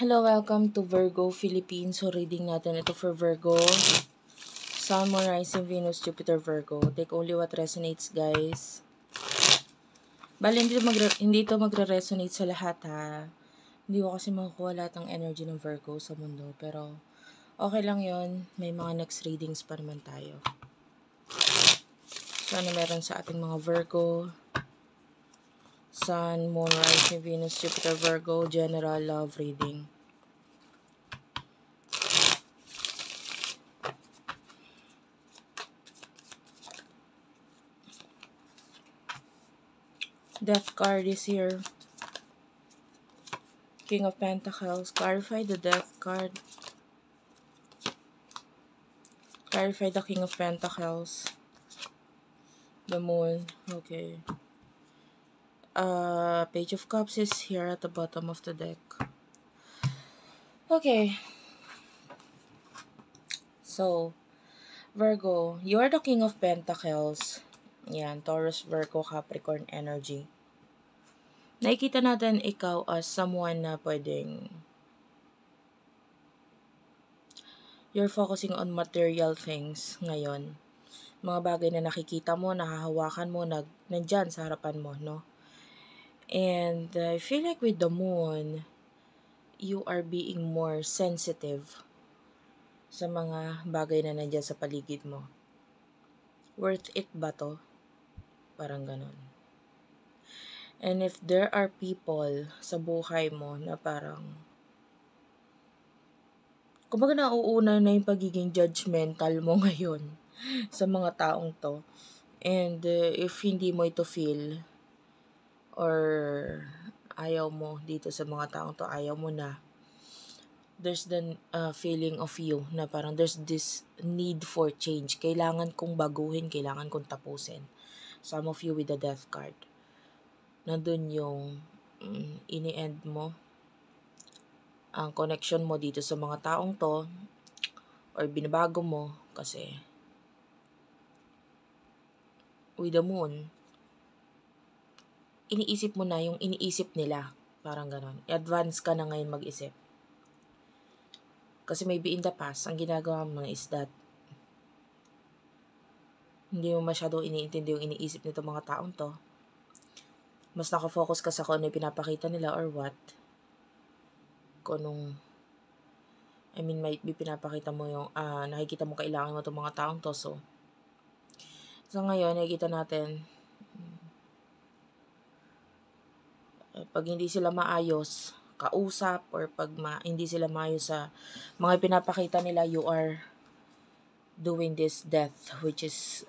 Hello, welcome to Virgo Philippines. So, reading natin ito for Virgo. Sun, Moon, Rising, Venus, Jupiter, Virgo. Take only what resonates, guys. Bali, hindi ito magre-resonate sa lahat, ha. Hindi ko kasi makukuha lahat ng energy ng Virgo sa mundo. Pero, okay lang yon. May mga next readings pa naman tayo. So, ano meron sa ating mga Virgo? Sun, Moon, Rising, Venus, Jupiter, Virgo. General love reading. Death card is here. King of Pentacles. Clarify the Death card. Clarify the King of Pentacles. The Moon. Okay. Page of Cups is here at the bottom of the deck. Okay. So, Virgo, you are the King of Pentacles. Yan, Taurus, Virgo, Capricorn energy. Nakikita natin ikaw as someone na pwedeng you're focusing on material things ngayon. Mga bagay na nakikita mo, nahahawakan mo, nandyan sa harapan mo, no? And I feel like with the Moon, you are being more sensitive sa mga bagay na nandyan sa paligid mo. Worth it ba to? Parang ganon. And if there are people sa buhay mo na parang kumbaga nauuna na yung pagiging judgmental mo ngayon sa mga taong to. And if hindi mo ito feel or ayaw mo dito sa mga taong to, ayaw mo na, there's the feeling of you na parang there's this need for change. Kailangan kong baguhin, kailangan kong tapusin. Some of you with the Death card. Nandun yung ini-end mo ang connection mo dito sa mga taong to or binabago mo kasi with the Moon, iniisip mo na yung iniisip nila. Parang ganon. Advance ka na ngayon mag-isip. Kasi maybe in the past, ang ginagawa mo is that hindi mo masyado iniintindi yung iniisip nito mga taong to. Mas nakafocus ka sa kung ano yung pinapakita nila or what. Kung anong, might be pinapakita mo yung, nakikita mo kailangan mo itong mga taong to. So ngayon, nakikita natin, pag hindi sila maayos, kausap, or pag hindi sila maayos sa mga pinapakita nila, you are doing this death, which is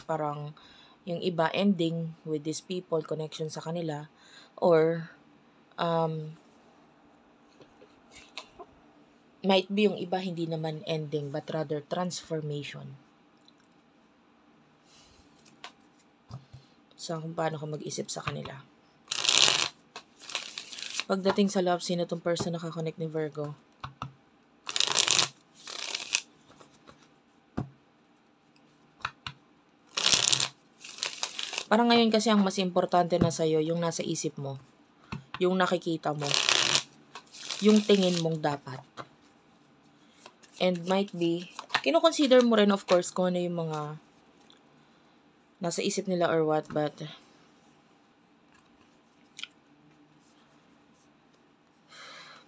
parang yung iba ending with these people, connection sa kanila, or might be yung iba hindi naman ending but rather transformation. So kung paano ka mag-isip sa kanila. Pagdating sa love, sino tong person na nakakonect ni Virgo? Parang ngayon kasi ang mas importante na sa'yo, yung nasa isip mo, yung nakikita mo, yung tingin mong dapat. And might be, kino-consider mo rin of course kung ano yung mga nasa isip nila or what, but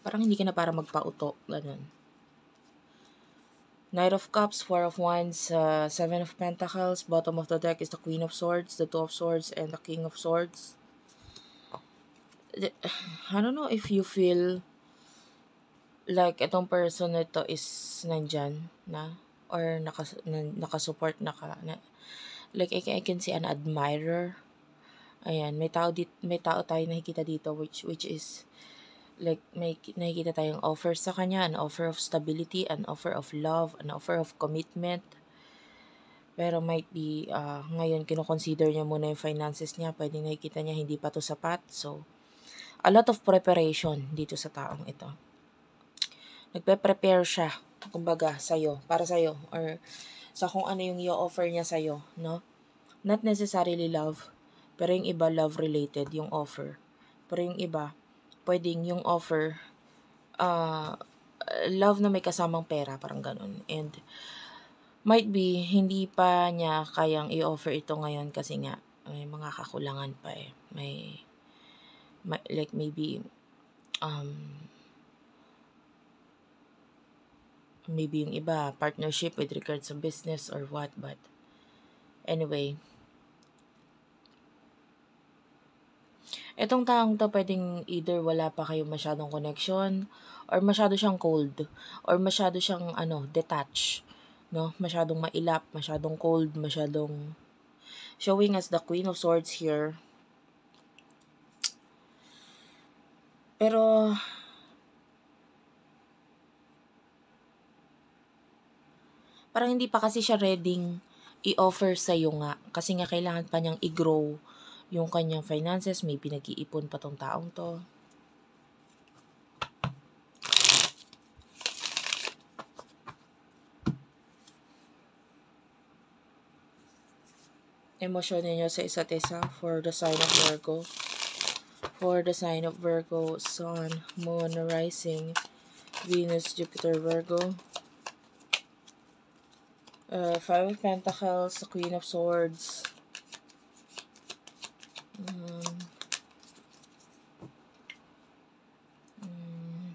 parang hindi ka na para magpauto, ganun. Knight of Cups, Four of Wands, Seven of Pentacles. Bottom of the deck is the Queen of Swords, the Two of Swords, and the King of Swords. I don't know if you feel like itong person na ito is nandyan na or nakasupport na, like I can see an admirer. Ayan, may tao tayo nakikita dito which is like may nakikita tayong offer sa kanya, an offer of stability, an offer of love, an offer of commitment. Pero might be ngayon kino-consider niya muna yung finances niya, pwedeng nakikita niya hindi pa to sapat. So a lot of preparation dito sa taong ito. Nagpe-prepare siya, kumbaga sa'yo, para sa'yo, or sa kung ano yung i-offer niya sa'yo, no? Not necessarily love, pero yung iba love related yung offer. Pero yung iba, pwedeng yung offer uh, love na may kasamang pera, parang ganun. And might be, hindi pa niya kayang i-offer ito ngayon kasi nga, may mga kakulangan pa eh. Like maybe yung iba, partnership with regards to business or what, but anyway. Etong taong to pwedeng either wala pa kayong masyadong connection, or masyado siyang cold, or masyado siyang detached, no? Masyadong mailap, masyadong cold, masyadong showing as the Queen of Swords here. Pero parang hindi pa kasi siya ready i-offer sa'yo nga. Kasi nga kailangan pa niyang i-grow yung kanyang finances. May pinag-iipon pa tong taong to. Emosyon niyo sa isa't isa for the sign of Virgo. For the sign of Virgo, Sun, Moon, Rising, Venus, Jupiter, Virgo. Five of Pentacles, the Queen of Swords.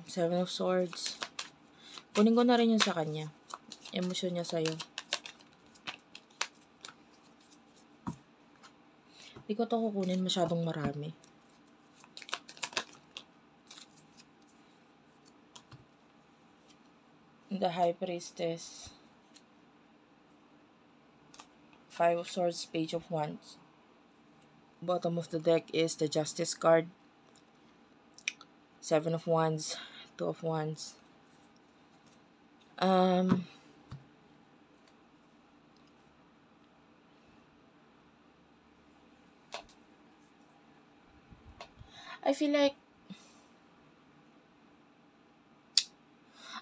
Seven of Swords. Kunin ko na rin yun sa kanya. Emosyon niya sa'yo. Hindi ko to kukunin masyadong marami. The High Priestess. Five of Swords, Page of Wands. Bottom of the deck is the Justice card. Seven of Wands, Two of Wands. I feel like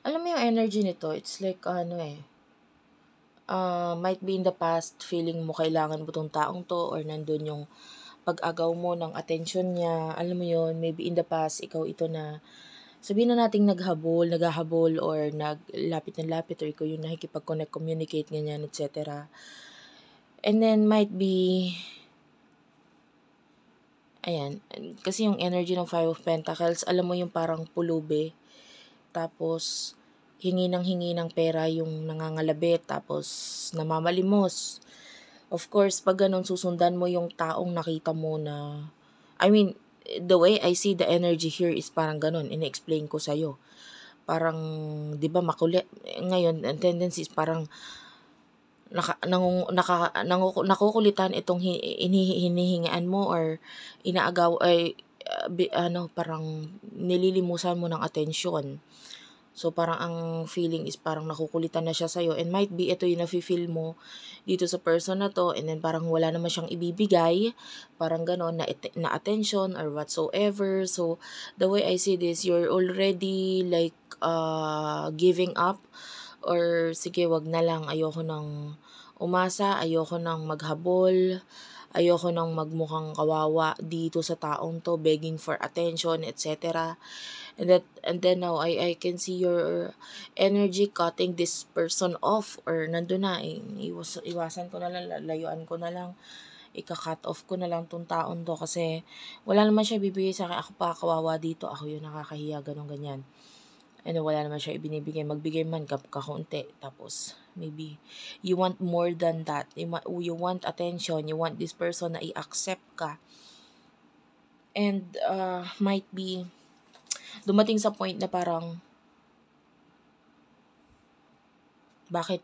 alam mo yung energy nito, it's like might be in the past, feeling mo kailangan mo tong taong to, or nandun yung pag-agaw mo ng attention niya. Alam mo yun, maybe in the past, ikaw ito na, sabihin na nating naghahabol, or naglapit ng lapit, or ikaw yung nakikipag-connect, communicate, ganyan, etc. And then, might be, ayan, kasi yung energy ng Five of Pentacles, alam mo yung parang pulube, tapos, hingi ng pera yung nangangalabit, tapos namamalimos. Of course, pag ganun, susundan mo yung taong nakita mo na, I mean, the way I see the energy here is parang ganun, ina-explain ko sa'yo. Parang, di ba, makulit. Ngayon, ang tendency is parang, nakukulitan itong hinihingaan mo, or inaagaw, ay, parang nililimusan mo ng atensyon. So, parang ang feeling is parang nakukulitan na siya sa'yo, and might be ito yung nafe-feel mo dito sa person na to, and then parang wala naman siyang ibibigay, parang gano'n, na attention or whatsoever. So, the way I see this, you're already like giving up, or sige, wag na lang, ayoko nang umasa, ayoko nang maghabol, ayoko nang magmukhang kawawa dito sa taong to, begging for attention, etc. And then now I can see your energy cutting this person off, or nandun na, iwasan ko na lang, layuan ko na lang, ika-cut off ko na lang tong taon to, kasi wala naman siya bibigay sa akin, ako pa kawawa dito, ako yung nakakahiya, ganun ganyan. And wala naman siya ibinibigay, magbigay man kakunti, tapos maybe you want more than that, you want attention, you want this person na i-accept ka, and might be dumating sa point na parang bakit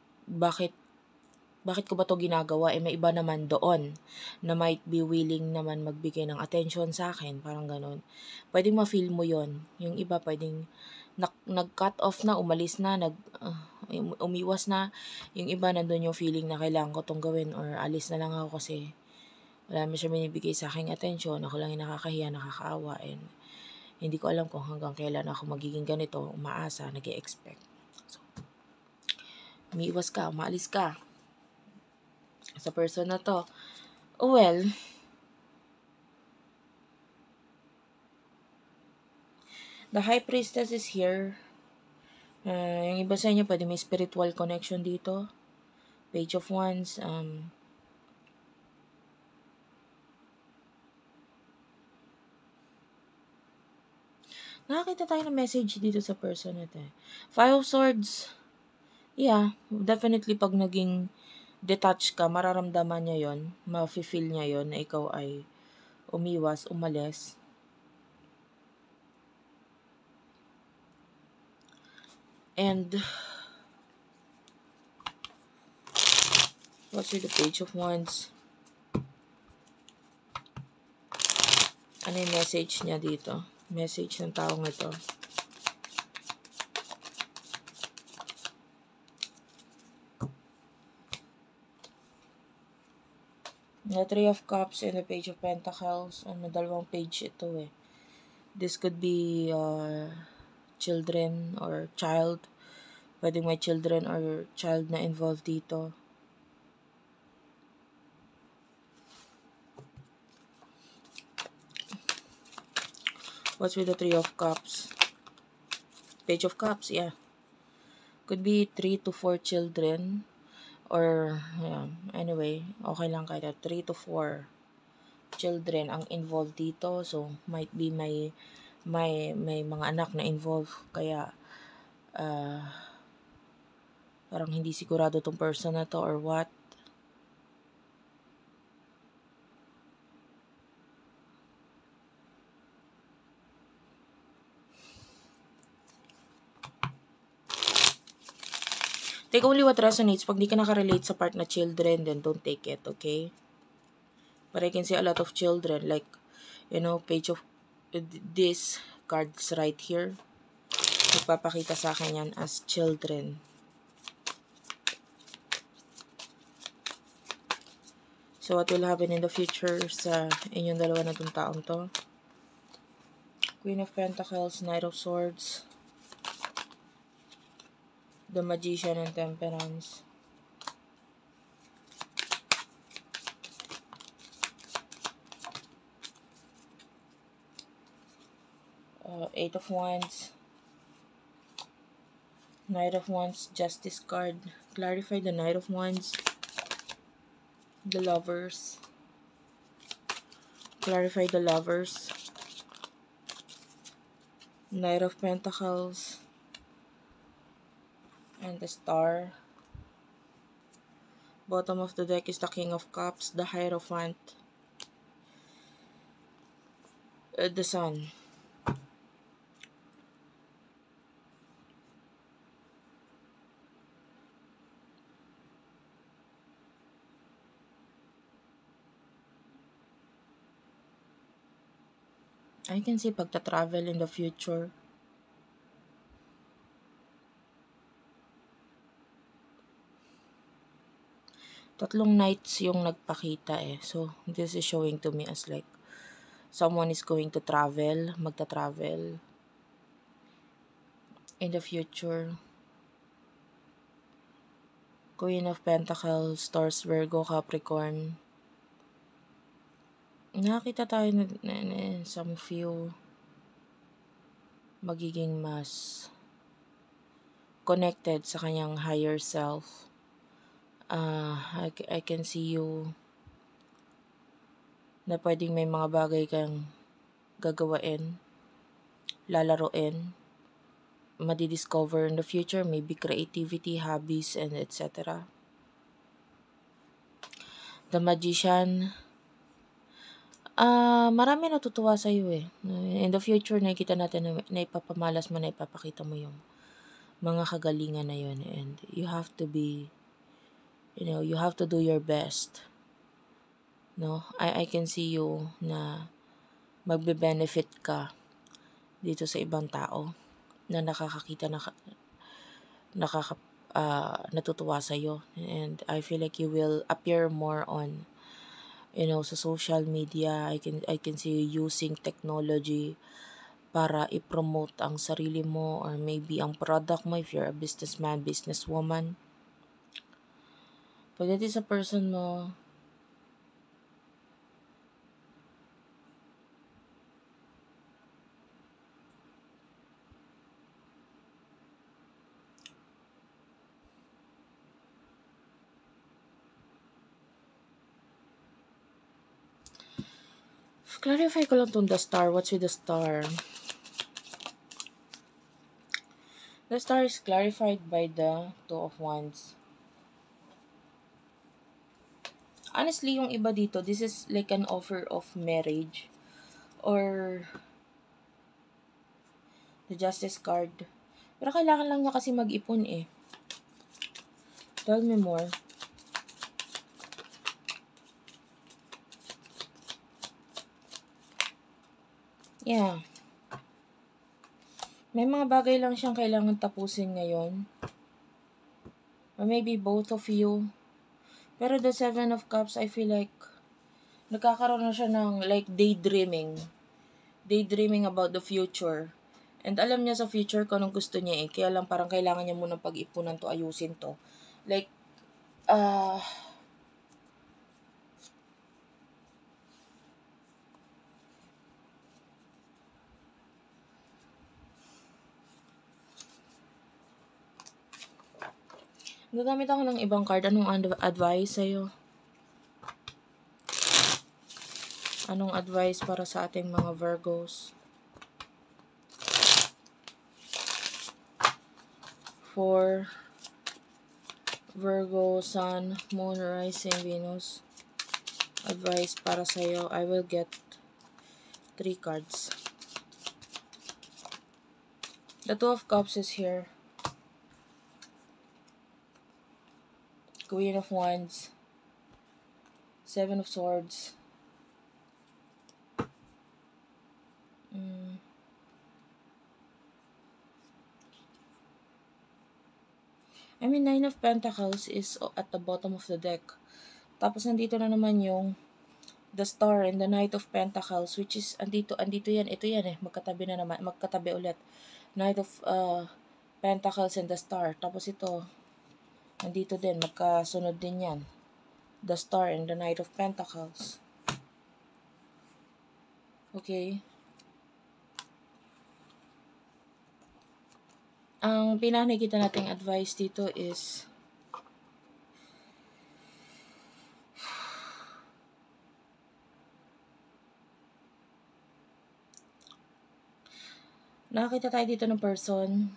ko ba to ginagawa, may iba naman doon na might be willing naman magbigay ng attention sa akin, parang ganun. Pwedeng ma-feel mo yon. Yung iba pwedeng nag-cut off na, umalis na, umiwas na. Yung iba nandun yung feeling na kailangan ko tong gawin, or alis na lang ako kasi wala naman siya binibigay sa aking attention, ako lang yung nakakahiya, nakakaawa, and hindi ko alam kung hanggang kailan ako magiging ganito, umaasa, nag-e-expect. So, umiiwas ka, umaalis ka sa person na to. Well, The High Priestess is here. Yung iba sa inyo, pwede may spiritual connection dito. Page of Wands. Nakakita tayo ng message dito sa person natin. Five of Swords. Yeah, definitely pag naging detached ka, mararamdaman niya yon, ma-feel niya yon na ikaw ay umiwas, umalis. And what's with the Page of Wands? Ano yung message niya dito? Message ng taong ito. The Three of Cups and the Page of Pentacles. Dalawang page ito eh. This could be children or child. Pwedeng may children or child na involved dito. What's with the Three of Cups? Page of Cups, yeah. Could be 3 to 4 children. Or, yeah, anyway, okay lang kahit 3 to 4 children ang involved dito. So, might be may mga anak na involved. Kaya, parang hindi sigurado tong person na to or what. Take only what resonates. Pag di ka nakarelate sa part na children, then don't take it, okay? But I can see a lot of children, like, you know, page of this cards right here. Nagpapakita sa akin yan as children. So, what will happen in the future sa inyong dalawa na itong taong to? Queen of Pentacles, Knight of Swords, the Magician and Temperance. Eight of Wands, Knight of Wands, Justice card. Clarify the Knight of Wands, the Lovers. Clarify the Lovers. Knight of Pentacles and the Star. Bottom of the deck is the King of Cups, the Hierophant, the Sun. I can see pagta-travel in the future. Tatlong knights yung nagpakita eh. So, this is showing to me as like, someone is going to travel, magta-travel in the future. Queen of Pentacles, Taurus, Virgo, Capricorn. Nakakita tayo na some few magiging mas connected sa kanyang higher self. I can see you na pwedeng may mga bagay kang gagawain, lalaroin, madidiscover in the future, maybe creativity, hobbies, and etc. The Magician, marami natutuwa sa iyo eh. In the future, nakikita natin na ipapamalas mo, na ipapakita mo yung mga kagalingan na yun. And you have to be, you have to do your best. No? I can see you na magbe-benefit ka dito sa ibang tao na nakakakita, natutuwa sa iyo. And I feel like you will appear more on, sa social media. I can see you using technology para i-promote ang sarili mo or maybe ang product mo if you're a businessman, businesswoman. Pagdating sa person mo, Clarify ko lang tong the star. What's with the star? The star is clarified by the Two of Wands. Honestly, yung iba dito, this is like an offer of marriage. Or the Justice card. Pero kailangan lang niya kasi mag-ipon eh. Tell me more. Yeah. May mga bagay lang siyang kailangan tapusin ngayon. Or maybe both of you. Pero the Seven of Cups, I feel like nagkakaroon na siya ng like daydreaming. Daydreaming about the future. And alam niya sa future ko anong gusto niya eh. Kaya lang parang kailangan niya muna pag-ipunan to, ayusin to. Like, gagamit ako ng ibang card. Anong advice sa'yo? Anong advice para sa ating mga Virgos? For Virgo, Sun, Moon, Rising, Venus. Advice para sa'yo. I will get 3 cards. The Two of Cups is here. Queen of Wands. Seven of Swords. I mean, Nine of Pentacles is at the bottom of the deck. Tapos nandito na naman yung the Star and the Knight of Pentacles, which is andito yan, ito yan eh, magkatabi na naman, magkatabi ulit. Knight of Pentacles and the Star. Tapos ito, nandito din, magkasunod din yan. The Star and the Knight of Pentacles. Okay. Ang pinakikita nating advice dito is nakakita tayo dito ng person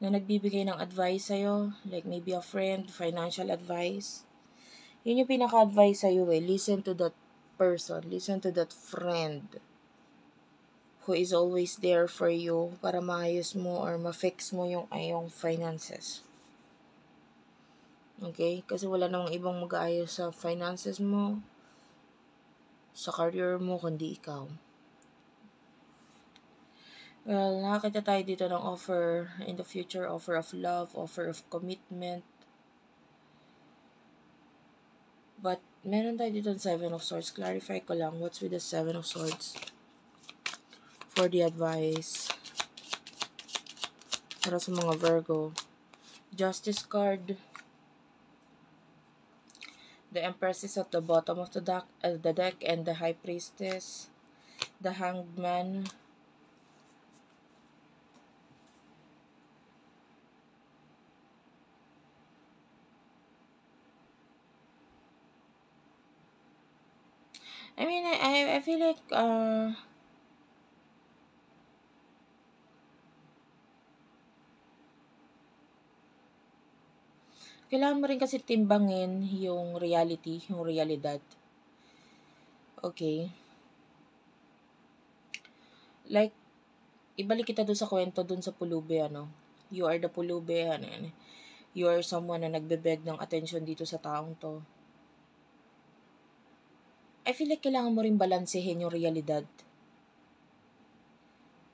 na nagbibigay ng advice sa'yo, like maybe a friend, financial advice. Yun yung pinaka-advice sa'yo eh. Listen to that person. Listen to that friend who is always there for you para maayos mo or ma-fix mo yung ayong finances. Okay? Kasi wala namang ibang mag-aayos sa finances mo, sa career mo, kundi ikaw. Well, nakakita tayo dito ng offer in the future, offer of love, offer of commitment. But, meron tayo dito ng Seven of Swords. Clarify ko lang, what's with the Seven of Swords? For the advice. Para sa mga Virgo. Justice card. The Empress is at the bottom of the deck and the High Priestess. The Hanged Man. I mean, I feel like, kailangan mo rin kasi timbangin yung reality, yung realidad. Okay? Like, ibalik kita dun sa kwento dun sa pulubi, ano? You are the pulubi, ano? You are someone na nagbebeg ng attention dito sa taong to. I feel like kailangan mo rin balansehin yung realidad.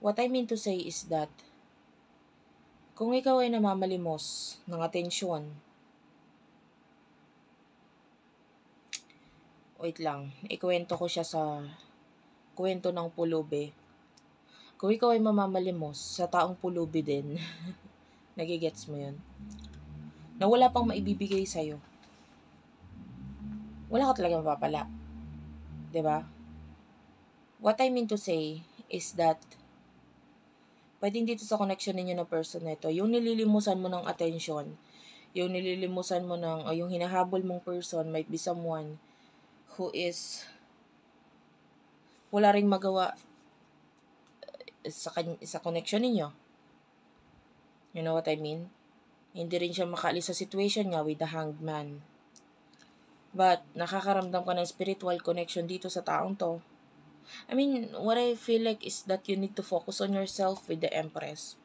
What I mean to say is that, kung ikaw ay namamalimos ng atensyon, wait lang, ikwento ko siya sa kwento ng pulubi. Kung ikaw ay mamamalimos sa taong pulubi din, nagigets mo yun? Na wala pang maibibigay sa'yo. Wala ka talaga mapapala. Diba? What I mean to say is that, pwedeng dito sa connection ninyo ng person na ito, yung nililimusan mo ng attention, yung nililimusan mo ng, o yung hinahabol mong person might be someone who is wala ring magawa sa connection ninyo. You know what I mean? Hindi rin siya makaalis sa situation niya with the Hanged Man. But, nakakaramdam ka ng spiritual connection dito sa taong to. I mean, what I feel like is that you need to focus on yourself with the Empress.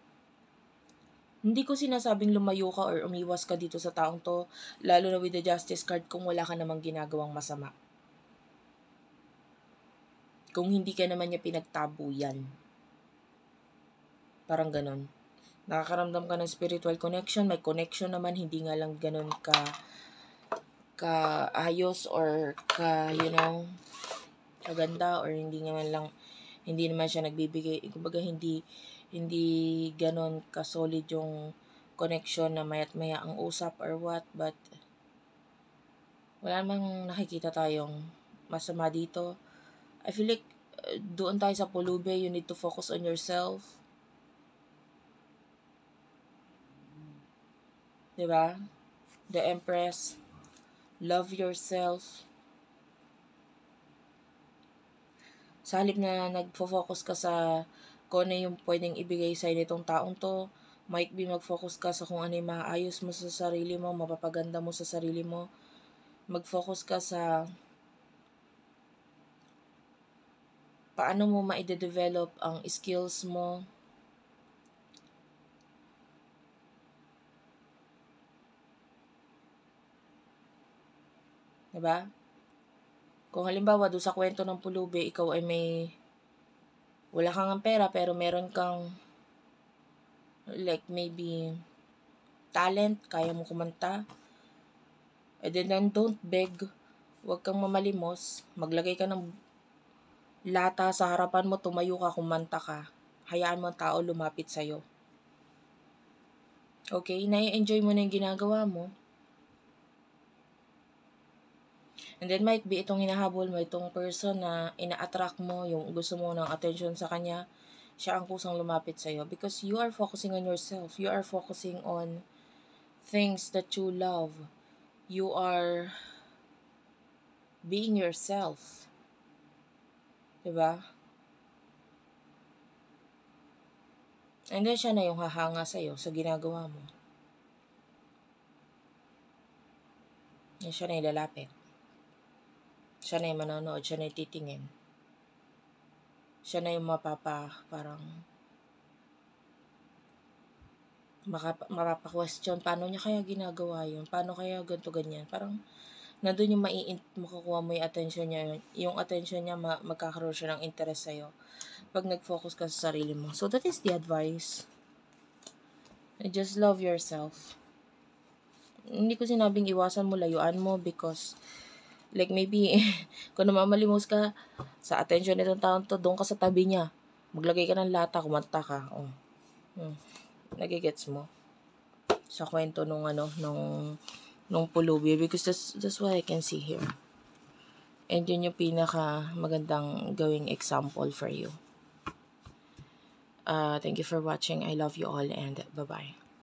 Hindi ko sinasabing lumayo ka or umiwas ka dito sa taong to, lalo na with the Justice card kung wala ka namang ginagawang masama. Kung hindi ka naman niya pinagtabuyan. Parang ganon. Nakakaramdam ka ng spiritual connection, may connection naman, hindi nga lang ganon kaayos or kaganda, or hindi naman siya nagbibigay, kumbaga hindi ganon ka-solid yung connection na maya't maya ang usap or what, but wala namang nakikita tayong masama dito. I feel like doon tayo sa pulube, you need to focus on yourself. Diba? The Empress, love yourself. Sa halip na nagfo-focus ka sa kung ano yung pwedeng ibigay sa nitong taong to, might be mag-focus ka sa kung ano yung maayos mo sa sarili mo, mapapaganda mo sa sarili mo. Mag-focus ka sa paano mo ma-develop ang skills mo. Diba? Kung halimbawa doon sa kwento ng pulube, ikaw ay wala kang pera pero meron kang like maybe talent, kaya mo kumanta. And then don't beg. Huwag kang mamalimos. Maglagay ka ng lata sa harapan mo, tumayo ka, kumanta ka. Hayaan mo ang tao lumapit sa'yo. Okay? Nai-enjoy mo na yung ginagawa mo. And then might be itong hinahabol mo, itong person na ina-attract mo, yung gusto mo ng attention sa kanya, siya ang kusang lumapit sa'yo. Because you are focusing on yourself. You are focusing on things that you love. You are being yourself. Diba? And then siya na yung hahanga sa'yo sa ginagawa mo. And siya na yung lalapit. Siya na yung manonood, siya na yung titingin. Siya na yung parang mapapa-question, paano niya kaya ginagawa yun? Paano kaya ganito, ganyan? Parang, nandun yung makukuha mo yung attention niya. Yung attention niya, magkakaroon siya ng interest sa'yo. Pag nag-focus ka sa sarili mo. So, that is the advice. Just love yourself. Hindi ko sinabing iwasan mo, layuan mo, because like maybe, kung namamalimos ka sa attention nitong taon to, doon ka sa tabi niya. Maglagay ka ng lata, kumanta ka. Nagigets mo? Sa kwento nung pulubi. Because that's what I can see here. And yun yung pinaka magandang gawing example for you. Thank you for watching. I love you all and bye-bye.